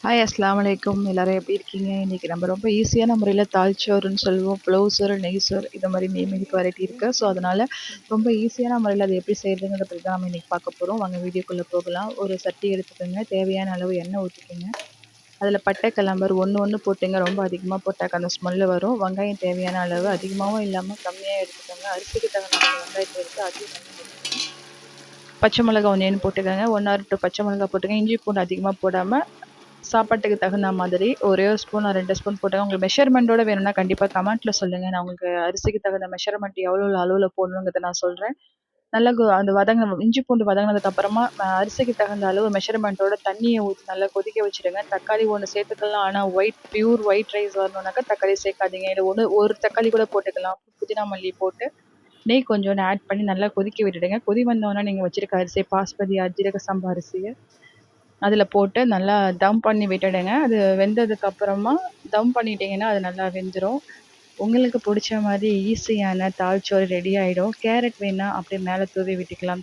Hi அஸ்ஸலாமு அலைக்கும். எல்லாரும் எப்படி இருக்கீங்க? இன்னைக்கு நம்ம ரொம்ப ஈஸியான முறையில தால்ச்சோறுன்னு சொல்லுவோம். புலவு சோறு, நெய் சோறு இந்த மாதிரி நேம் இதுக்கு வெரைட்டி இருக்கு. ஸோ அதனால ரொம்ப ஈஸியான முறையில் அதை எப்படி செய்யறதுங்கிறத பற்றி தான் நம்ம இன்னைக்கு பார்க்க போகிறோம். வாங்க வீடியோக்குள்ளே போகலாம். ஒரு சட்டி எடுத்துக்கோங்க. தேவையான அளவு எண்ணெய் ஊற்றிக்கோங்க. அதில் பட்டை கிளம்பர் ஒன்று ஒன்று போட்டுங்க. ரொம்ப அதிகமாக போட்டாக்க அந்த ஸ்மெல்லு வரும். வெங்காயம் தேவையான அளவு அதிகமாகவும் இல்லாமல் கம்மியாக எடுத்துக்கோங்க. அரிசிக்கு தகுந்த மாதிரி வெங்காயத்தை எடுத்து அதையும் நல்லா போட்டுக்கோங்க. பச்சை மிளகா ஒன்று போட்டுக்கோங்க. 1 ஆர் 2 பச்சை மிளகா போட்டுக்கோங்க. இஞ்சி பூண்டு அதிகமாக போடாமல் சாப்பாட்டுக்கு தகுந்த மாதிரி ஒரே ஒரு ஸ்பூன் 2 ஸ்பூன் போட்டுங்க. உங்களுக்கு மெஷர்மெண்ட்டோட வேணும்னா கண்டிப்பாக கமெண்ட்ல சொல்லுங்கள். நான் உங்களுக்கு அரிசிக்கு தகுந்த மெஷர்மெண்ட் எவ்வளோ அளவில் போடணுங்கிறத நான் சொல்கிறேன். நல்லா அந்த இஞ்சி பூண்டு வதங்கினதுக்கு அப்புறமா அரிசிக்கு தகுந்த அளவு மெஷர்மெண்ட்டோட தண்ணியை ஊற்றி நல்லா கொதிக்க வச்சுடுங்க. தக்காளி ஒன்று சேர்த்துக்கலாம். ஆனால் பியூர் ஒயிட் ரைஸ் வரணுன்னாக்கா தக்காளி சேர்க்காதீங்க. இல்லை ஒரு தக்காளி கூட போட்டுக்கலாம். புதினா மல்லி போட்டு நெய் கொஞ்சோண்டு ஆட் பண்ணி நல்லா கொதிக்க விட்டுடுங்க. கொதி வந்தோடனே நீங்கள் வச்சிருக்க அரிசி பாஸ்மதி ஜீரக சம்பா அரிசியை அதில் போட்டு நல்லா தம் பண்ணி விட்டுடுங்க. அது வெந்ததுக்கு அப்புறமா தம் பண்ணிட்டீங்கன்னா அது நல்லா வெந்துடும். உங்களுக்கு பிடிச்ச மாதிரி ஈஸியான தால்ச்சோறு ரெடி ஆகிடும். கேரட் வேணா அப்படியே மேலே தூவி விட்டுக்கலாம்.